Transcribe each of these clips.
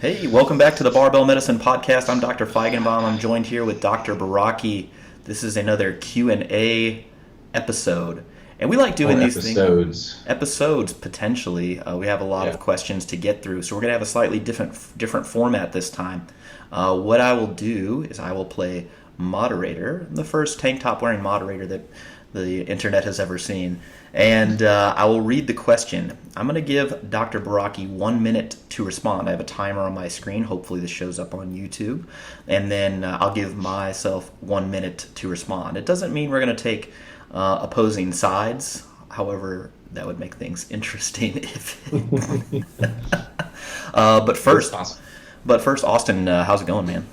Hey, welcome back to the Barbell Medicine Podcast. I'm Dr. Feigenbaum. I'm joined here with Dr. Baraki. This is another Q&A episode. And we like doing these episodes, potentially. We have a lot of questions to get through, so we're going to have a slightly different format this time. What I will do is I will play moderator, the first tank top wearing moderator that the internet has ever seen. And I will read the question. I'm going to give Dr. Baraki 1 minute to respond. I have a timer on my screen. Hopefully this shows up on YouTube. And then I'll give myself 1 minute to respond. It doesn't mean we're going to take opposing sides. However, that would make things interesting. But first, Austin, how's it going, man?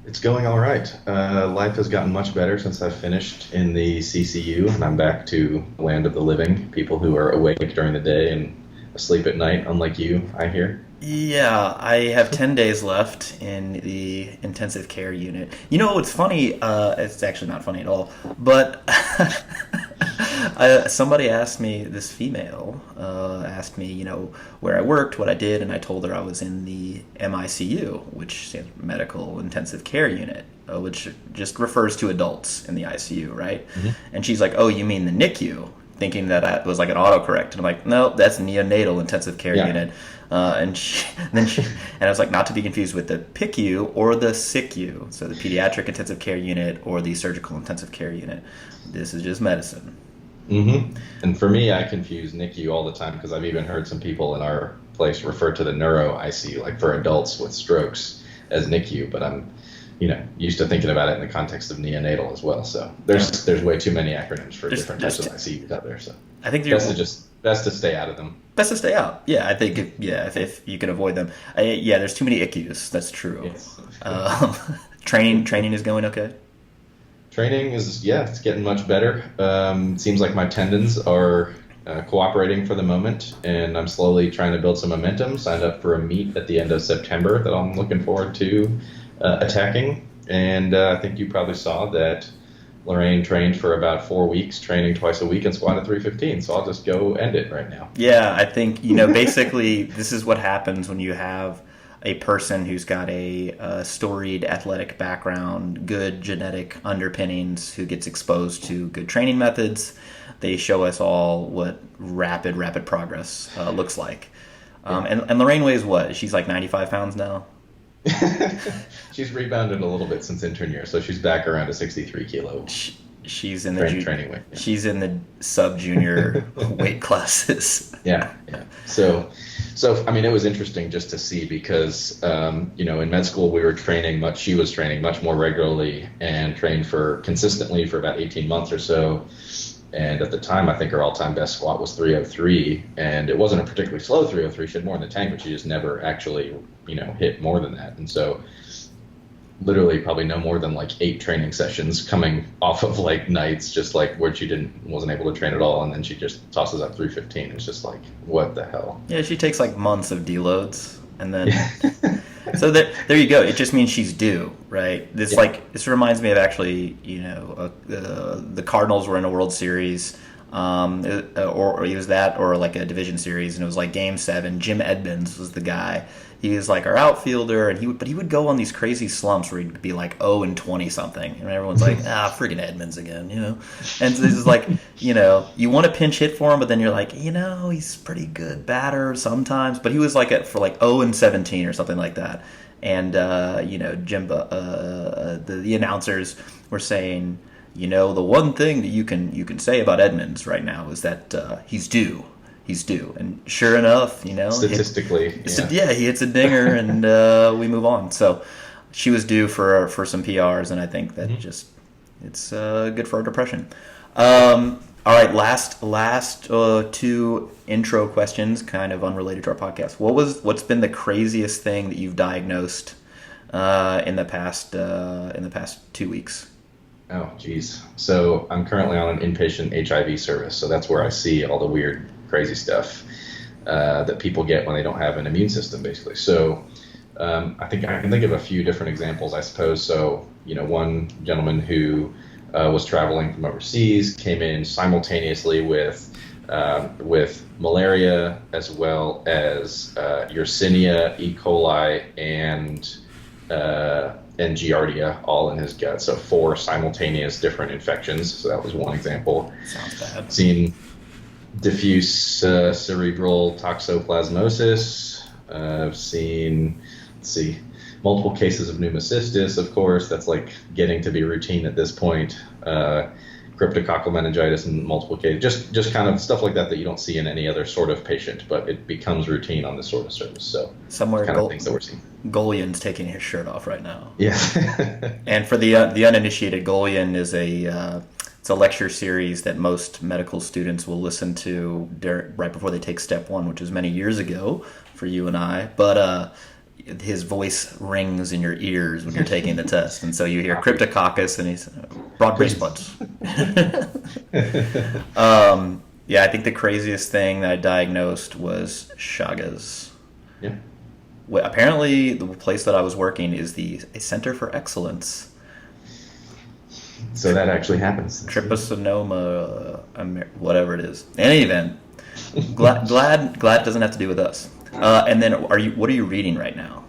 It's going all right. Life has gotten much better since I've finished in the CCU, and I'm back to the land of the living, people who are awake during the day and asleep at night, unlike you, I hear. Yeah, I have 10 days left in the intensive care unit. You know, it's funny, it's actually not funny at all, but somebody asked me, this female asked me, you know, where I worked, what I did, and I told her I was in the MICU, which stands for Medical Intensive Care Unit, which just refers to adults in the ICU, right? Mm-hmm. And she's like, oh, you mean the NICU? Thinking that I was like an autocorrect. And I'm like, no, that's neonatal intensive care unit. And I was like, not to be confused with the PICU or the SICU, so the pediatric intensive care unit or the surgical intensive care unit. This is just medicine. Mm-hmm. And for me, I confuse NICU all the time because I've even heard some people in our place refer to the neuro ICU, like for adults with strokes, as NICU. But I'm, used to thinking about it in the context of neonatal as well. So there's way too many acronyms for different types of ICUs out there. So I think best to stay out of them. Best to stay out. Yeah, I think if you can avoid them. There's too many ICUs. That's true. Yes. Training is going okay. Training is, it's getting much better. It seems like my tendons are cooperating for the moment, and I'm slowly trying to build some momentum. Signed up for a meet at the end of September that I'm looking forward to attacking. And I think you probably saw that Lorraine trained for about 4 weeks, training twice a week and squatted 315. So I'll just go end it right now. Yeah, I think, basically this is what happens when you have a person who's got a storied athletic background, good genetic underpinnings, who gets exposed to good training methods. They show us all what rapid progress looks like. And Lorraine weighs what? She's like 95 pounds now? She's rebounded a little bit since intern year, so she's back around a 63 kilo. She's in the training weight. She's in the sub-junior weight classes. Yeah. So I mean, it was interesting just to see because in med school she was training much more regularly and trained consistently for about 18 months or so. And at the time, I think her all-time best squat was 303, and it wasn't a particularly slow 303. She had more in the tank, but she just never actually, hit more than that. And so literally probably no more than like 8 training sessions coming off of like nights, just like where she wasn't able to train at all. And then she just tosses up 315. It's just like, what the hell? Yeah, she takes like months of deloads. And then, so there you go. It just means she's due, right? This reminds me of actually, the Cardinals were in a World Series, or it was that, or like a division series, and it was like Game 7. Jim Edmonds was the guy. He was like our outfielder, and he would go on these crazy slumps where he'd be like 0-20 something, and everyone's like, friggin' Edmonds again, And so this is like, you want to pinch hit for him, but then you're like, he's pretty good batter sometimes, but he was like for like 0-17 or something like that, and Jimbo, the announcers were saying, the one thing that you can say about Edmonds right now is that he's due. He's due, and sure enough, statistically, he hits a dinger, and we move on. So she was due for some PRs, and I think that it's good for our depression. All right, last 2 intro questions, kind of unrelated to our podcast. What's been the craziest thing that you've diagnosed in the past 2 weeks? Oh, geez. So I'm currently on an inpatient HIV service, so that's where I see all the weird, crazy stuff that people get when they don't have an immune system, basically. So I think I can think of a few different examples, I suppose. So, one gentleman who was traveling from overseas came in simultaneously with with malaria as well as Yersinia, E. coli, and Giardia all in his gut. So 4 simultaneous different infections. So that was one example. Sounds bad. Seen diffuse cerebral toxoplasmosis. I've seen, multiple cases of pneumocystis, of course. That's like getting to be routine at this point. Cryptococcal meningitis in multiple cases. Just kind of stuff like that you don't see in any other sort of patient, but it becomes routine on this sort of service. So somewhere kind of things that we're seeing. Golian's taking his shirt off right now. Yeah. And for the uninitiated, Golian is it's a lecture series that most medical students will listen to right before they take step 1, which was many years ago for you and I. But his voice rings in your ears when you're taking the test, and so you hear Cryptococcus, and he's broad brace buds. Yeah, I think the craziest thing that I diagnosed was Chagas. Yeah. Well, apparently, the place that I was working is a Center for Excellence. So that actually happens. Trypanosoma, whatever it is. In any event, glad it doesn't have to do with us. And then, what are you reading right now?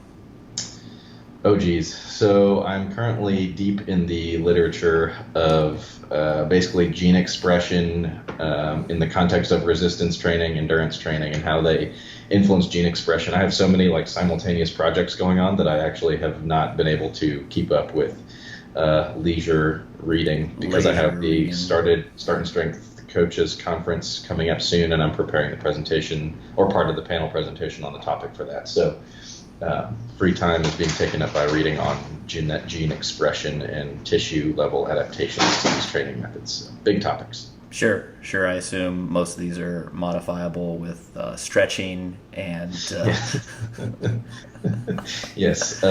Oh, geez. So I'm currently deep in the literature of basically gene expression in the context of resistance training, endurance training, and how they influence gene expression. I have so many simultaneous projects going on that I actually have not been able to keep up with leisure reading because I have the Start and Strength Coaches Conference coming up soon, and I'm preparing the presentation or part of the panel presentation on the topic for that. So free time is being taken up by reading on gene expression and tissue level adaptations to these training methods. So, big topics. Sure. I assume most of these are modifiable with stretching and... Yes,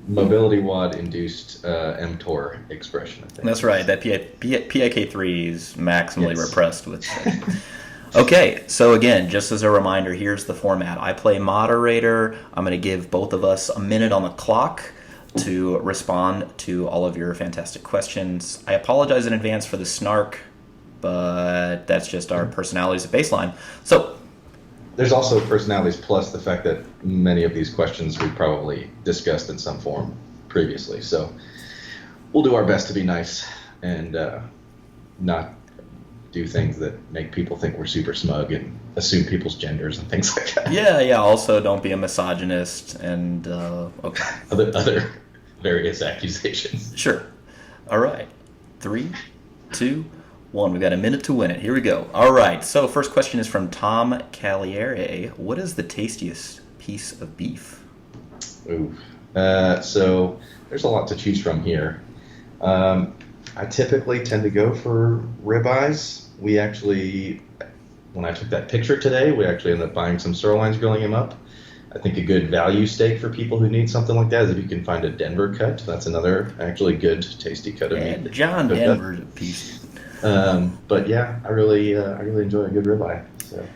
mobility WOD induced mTOR expression, I think. That's right. That PIK3 is maximally repressed with... Okay, so again, just as a reminder, here's the format. I play moderator. I'm going to give both of us a minute on the clock to respond to all of your fantastic questions. I apologize in advance for the snark, but that's just our personalities at baseline. So there's also personalities plus the fact that many of these questions we probably discussed in some form previously. So we'll do our best to be nice and not do things that make people think we're super smug and assume people's genders and things like that. Yeah. Also, don't be a misogynist and okay. Other various accusations. Sure. All right. 3, 2, 1. We've got a minute to win it. Here we go. All right. So first question is from Tom Caliere. What is the tastiest piece of beef? Ooh. So there's a lot to choose from here. I typically tend to go for ribeyes. We actually, when I took that picture today, we actually ended up buying some sirloins, grilling them up. I think a good value steak for people who need something like that is if you can find a Denver cut. That's another actually good, tasty cut of meat. John Denver's a piece. But yeah, I really enjoy a good ribeye. So.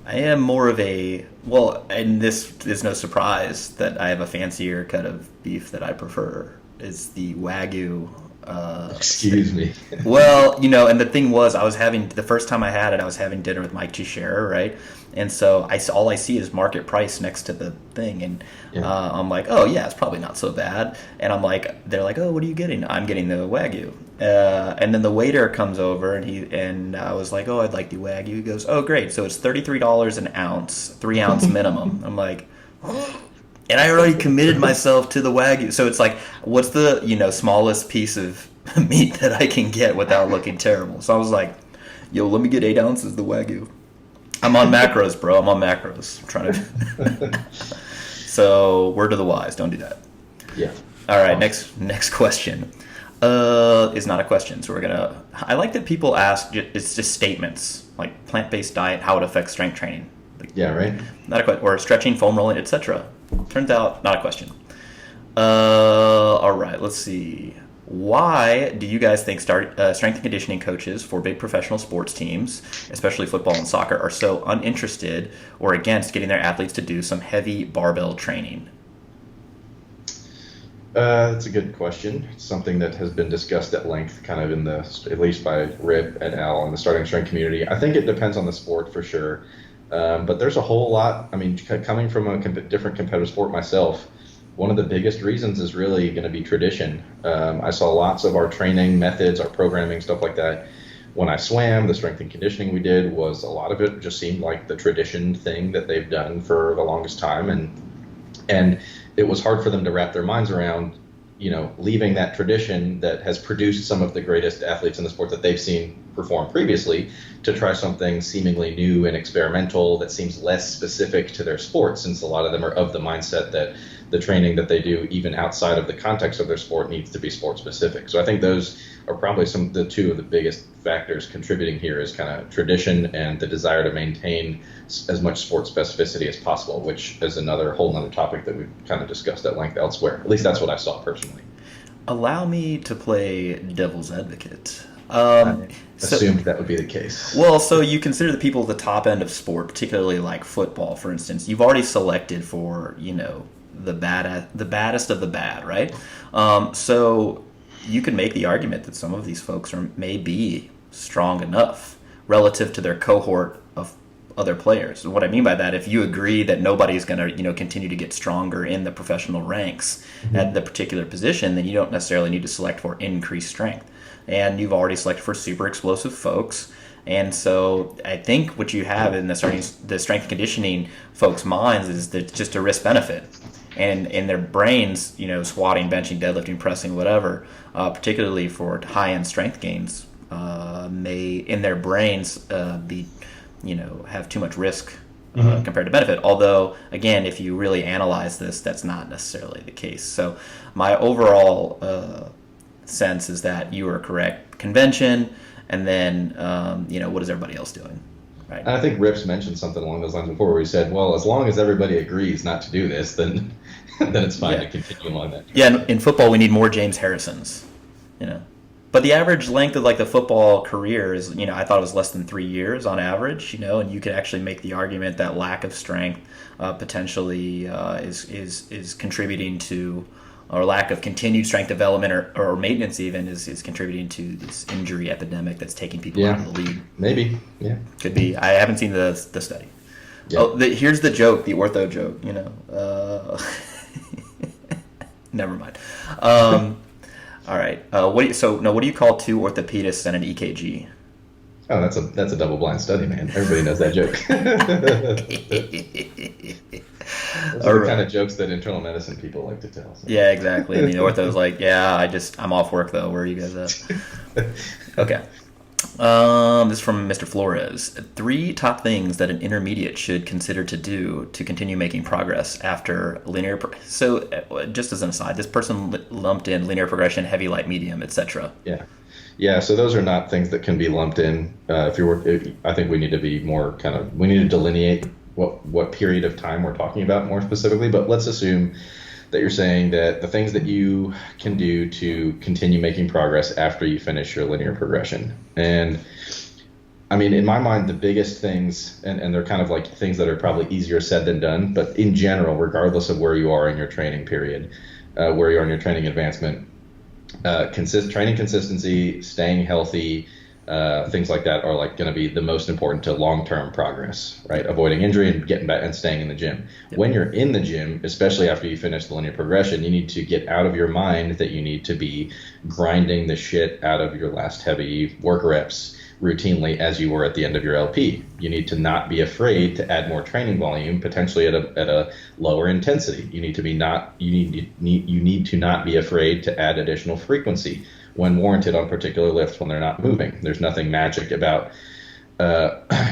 I am more of and this is no surprise that I have a fancier cut of beef that I prefer. Is the Wagyu. Excuse me. Well, and the thing was, the first time I had it, I was having dinner with Mike Teixeira, right? And so all I see is market price next to the thing, and I'm like, oh yeah, it's probably not so bad. And they're like, oh, what are you getting? I'm getting the Wagyu. And then the waiter comes over, and I was like, oh, I'd like the Wagyu. He goes, oh, great. So it's $33 an ounce, 3-ounce minimum. I'm like, and I already committed myself to the Wagyu. So it's like, what's the smallest piece of meat that I can get without looking terrible? So I was like, yo, let me get 8 ounces of the Wagyu. I'm on macros, bro. I'm trying to. So word to the wise, don't do that. Yeah. All right. Next question. Is not a question. So I like that people ask. It's just statements like plant-based diet, how it affects strength training. Yeah. Right. Not a question. Or stretching, foam rolling, etc. Turns out, not a question. All right. Let's see. Why do you guys think strength and conditioning coaches for big professional sports teams, especially football and soccer, are so uninterested or against getting their athletes to do some heavy barbell training? That's a good question. It's something that has been discussed at length, kind of at least by Rip and Al in the starting strength community. I think it depends on the sport for sure. But there's a whole lot. I mean, coming from a different competitive sport myself, one of the biggest reasons is really going to be tradition. I saw lots of our training methods, our programming, stuff like that. When I swam, the strength and conditioning we did was a lot of it just seemed like the tradition thing that they've done for the longest time. And it was hard for them to wrap their minds around, leaving that tradition that has produced some of the greatest athletes in the sport that they've seen perform previously to try something seemingly new and experimental that seems less specific to their sport, since a lot of them are of the mindset that the training that they do, even outside of the context of their sport, needs to be sport specific. So I think those are probably the two of the biggest factors contributing here is kind of tradition and the desire to maintain as much sport specificity as possible, which is whole nother topic that we've kind of discussed at length elsewhere. At least that's what I saw personally. Allow me to play devil's advocate. I assumed that would be the case. Well, so you consider the people at the top end of sport, particularly like football, for instance. You've already selected for, the baddest of the bad, right? So you could make the argument that some of these folks may be strong enough relative to their cohort of other players. And what I mean by that, if you agree that nobody's going to, continue to get stronger in the professional ranks at the particular position, then you don't necessarily need to select for increased strength. And you've already selected for super explosive folks. And so I think what you have in the strength and conditioning folks' minds is that just a risk benefit. And in their brains, squatting, benching, deadlifting, pressing, whatever, particularly for high-end strength gains, may in their brains be, have too much risk compared to benefit. Although, again, if you really analyze this, that's not necessarily the case. So my overall sense is that you are correct. Convention, and then, what is everybody else doing? Right. And I think Rips mentioned something along those lines before where he said, well, as long as everybody agrees not to do this, then it's fine to continue along that. Yeah, in football, we need more James Harrisons, But the average length of the football career is, I thought it was less than 3 years on average, and you could actually make the argument that lack of strength potentially is contributing to, or lack of continued strength development or maintenance even is contributing to this injury epidemic that's taking people out of the league. Maybe, yeah. Could be. I haven't seen the study. Yeah. Oh, here's the joke, the ortho joke, Never mind. All right. What do you call two orthopedists and an EKG? Oh, that's a double-blind study, man. Everybody knows that joke. Those are the kind of jokes that internal medicine people like to tell. So. Yeah, exactly. And the ortho's like, I'm off work, though. Where are you guys at? Okay. This is from Mr. Flores. 3 top things that an intermediate should consider to do to continue making progress after linear. So, just as an aside, this person lumped in linear progression, heavy, light, medium, etc. Yeah. So those are not things that can be lumped in. I think we need to be more we need to delineate what period of time we're talking about more specifically. But let's assume that you're saying that the things that you can do to continue making progress after you finish your linear progression. And I mean, in my mind, the biggest things, and they're kind of like things that are probably easier said than done, but in general, regardless of where you are in your training period, where you are in your training advancement, training consistency, staying healthy, things like that are going to be the most important to long-term progress, right? Avoiding injury and getting back and staying in the gym. Yep. When you're in the gym, especially after you finish the linear progression, you need to get out of your mind that you need to be grinding the shit out of your last heavy work reps routinely as you were at the end of your LP. You need to not be afraid to add more training volume, potentially at a lower intensity. You need to not be afraid to add additional frequency when warranted on particular lifts when they're not moving. There's nothing magic about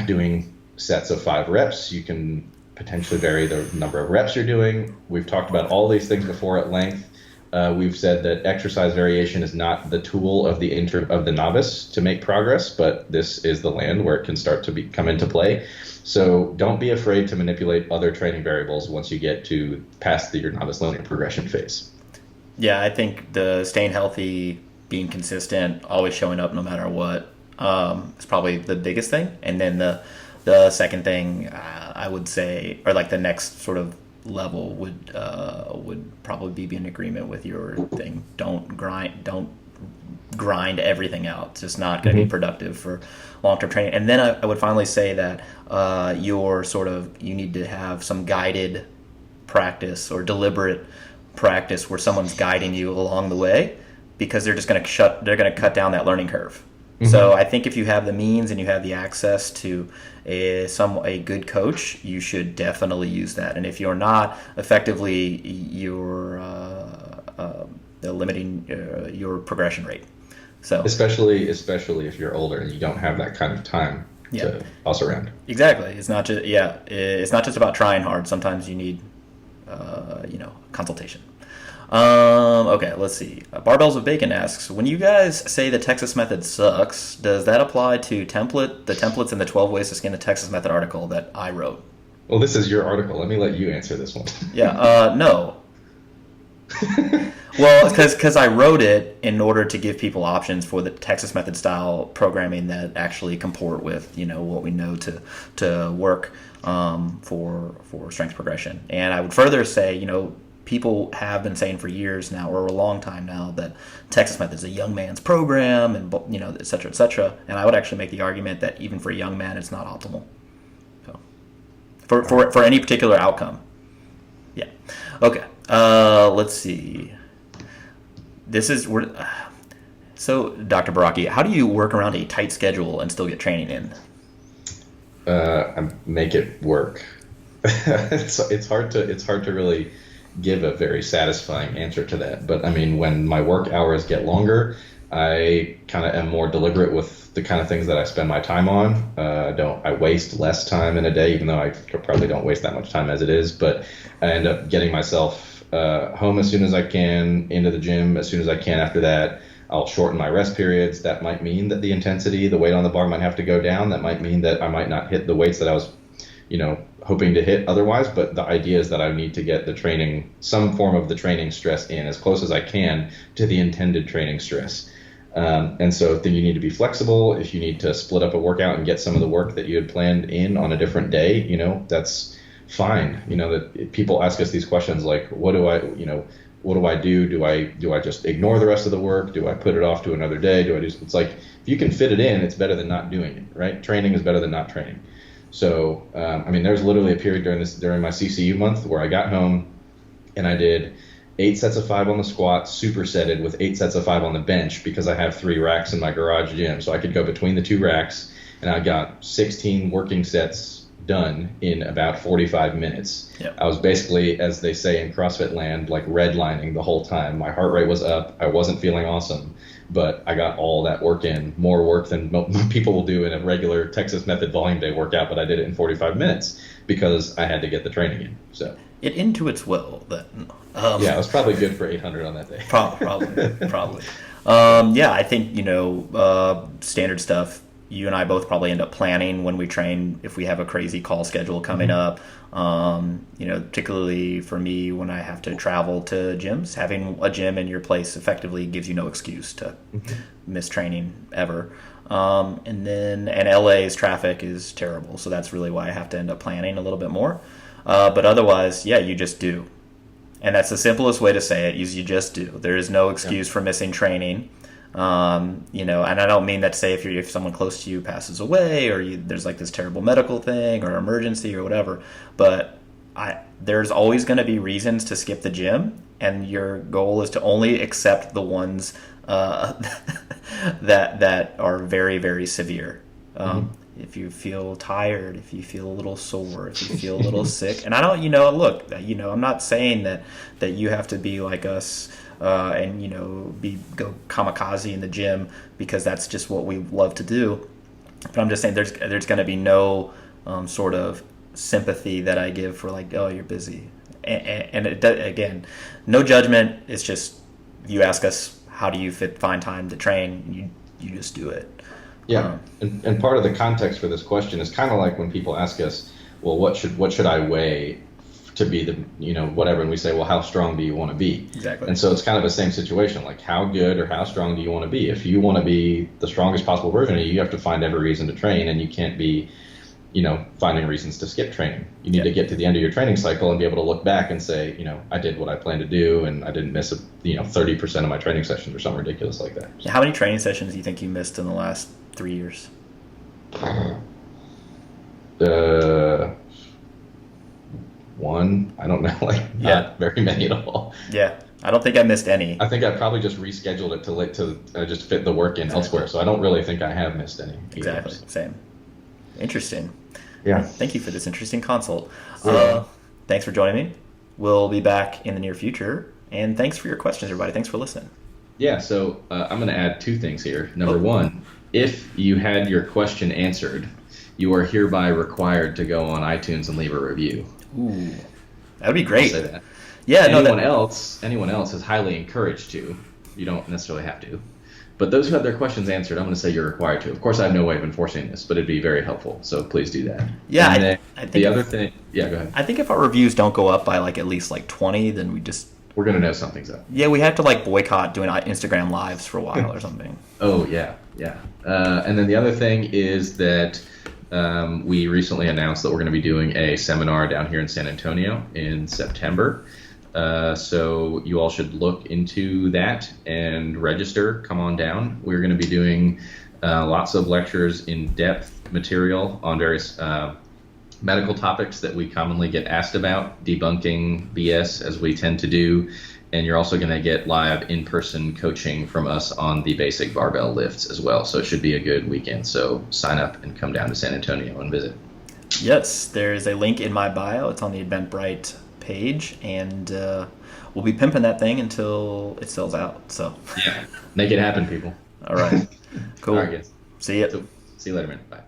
doing sets of 5 reps. You can potentially vary the number of reps you're doing. We've talked about all these things before at length. We've said that exercise variation is not the tool of the novice to make progress, but this is the land where it can start to come into play. So don't be afraid to manipulate other training variables once you get to past your novice linear progression phase. Yeah, I think the staying healthy, being consistent, always showing up no matter what, is probably the biggest thing. And then the second thing I would say, or the next sort of level would probably be in agreement with your thing. Don't grind everything out. It's just not going to be productive for long-term training. And then I would finally say that you need to have some guided practice or deliberate practice where someone's guiding you along the way, because they're going to cut down that learning curve. So I think if you have the means and you have the access to a good coach, you should definitely use that. And if you're not, effectively, you're limiting your progression rate. So especially if you're older and you don't have that kind of time to boss around. Exactly. It's not just about trying hard. Sometimes you need consultation. Okay, let's see. Barbells of Bacon asks, when you guys say the Texas method sucks, does that apply to the templates in the 12 ways to skin the Texas method article that I wrote? Well, this is your article. Let me let you answer this one. No. Well, because I wrote it in order to give people options for the Texas method style programming that actually comport with what we know to work for strength progression. And I would further say people have been saying for years now, or a long time now, that Texas method is a young man's program, and et cetera, et cetera. And I would actually make the argument that even for a young man, it's not optimal. So for any particular outcome. Yeah. Okay. Let's see. So, Dr. Baraki, how do you work around a tight schedule and still get training in? I make it work. It's hard to really give a very satisfying answer to that. But I mean, when my work hours get longer, I kind of am more deliberate with the kind of things that I spend my time on. I waste less time in a day, even though I probably don't waste that much time as it is. But I end up getting myself home as soon as I can, into the gym as soon as I can after that. I'll shorten my rest periods. That might mean that the intensity, the weight on the bar might have to go down. That might mean that I might not hit the weights that I was, hoping to hit otherwise. But the idea is that I need to get the training, some form of the training stress in as close as I can to the intended training stress. And so then you need to be flexible. If you need to split up a workout and get some of the work that you had planned in on a different day, that's fine. That people ask us these questions like, what do I do? Do I just ignore the rest of the work? Do I put it off to another day? It's like, if you can fit it in, it's better than not doing it, right? Training is better than not training. So, there's literally a period during my CCU month where I got home and I did 8 sets of 5 on the squat, supersetted with 8 sets of 5 on the bench, because I have 3 racks in my garage gym. So I could go between the 2 racks, and I got 16 working sets done in about 45 minutes. Yep. I was basically, as they say in CrossFit land, like redlining the whole time. My heart rate was up. I wasn't feeling awesome, but I got all that work in, more work than people will do in a regular Texas method volume day workout, but I did it in 45 minutes because I had to get the training in. So it intuits well. It was probably good for 800 on that day. Probably. I think, standard stuff. You and I both probably end up planning when we train if we have a crazy call schedule coming up. Particularly for me, when I have to travel to gyms, having a gym in your place effectively gives you no excuse to miss training ever. And LA's traffic is terrible, so that's really why I have to end up planning a little bit more. But otherwise, you just do. And that's the simplest way to say it, is you just do. There is no excuse for missing training. And I don't mean that to say if someone close to you passes away, or there's like this terrible medical thing or emergency or whatever, but there's always going to be reasons to skip the gym, and your goal is to only accept the ones that are very, very severe. If you feel tired, if you feel a little sore, if you feel a little sick, and I don't, I'm not saying that you have to be like us. And go kamikaze in the gym, because that's just what we love to do. But I'm just saying there's going to be no sort of sympathy that I give for like, oh, you're busy, and again, no judgment. It's just, you ask us, how do you find time to train? You just do it. Yeah, and part of the context for this question is kind of like when people ask us, well, what should I weigh to be the, whatever, and we say, well, how strong do you want to be? Exactly. And so it's kind of the same situation, like, how good or how strong do you want to be? If you want to be the strongest possible version of you have to find every reason to train, and you can't be finding reasons to skip training. You need to get to the end of your training cycle and be able to look back and say, I did what I planned to do, and I didn't miss 30% of my training sessions or something ridiculous like that. How many training sessions do you think you missed in the last 3 years? One, I don't know, not very many at all. Yeah, I don't think I missed any. I think I probably just rescheduled it to just fit the work in elsewhere. So I don't really think I have missed any. Exactly, same. Interesting. Yeah. Thank you for this interesting consult. Yeah. Thanks for joining me. We'll be back in the near future. And thanks for your questions, everybody. Thanks for listening. Yeah, so I'm going to add 2 things here. Number one, if you had your question answered, you are hereby required to go on iTunes and leave a review. Ooh, that would be great. I'll say that. Yeah. Anyone else is highly encouraged to. You don't necessarily have to. But those who have their questions answered, I'm going to say you're required to. Of course, I have no way of enforcing this, but it'd be very helpful. So please do that. Yeah. And then I think the other thing. Yeah, go ahead. I think if our reviews don't go up by at least 20, then we're going to know something's up. Yeah, we have to boycott doing Instagram lives for a while or something. Oh, yeah. And then the other thing is that we recently announced that we're going to be doing a seminar down here in San Antonio in September. So you all should look into that and register. Come on down. We're going to be doing lots of lectures, in-depth material on various medical topics that we commonly get asked about, debunking BS as we tend to do. And you're also going to get live in-person coaching from us on the basic barbell lifts as well. So it should be a good weekend. So sign up and come down to San Antonio and visit. Yes, there's a link in my bio. It's on the Eventbrite page, and we'll be pimping that thing until it sells out. So yeah, make it happen, people. All right, cool. All right, guys. See ya. So, see you later, man. Bye.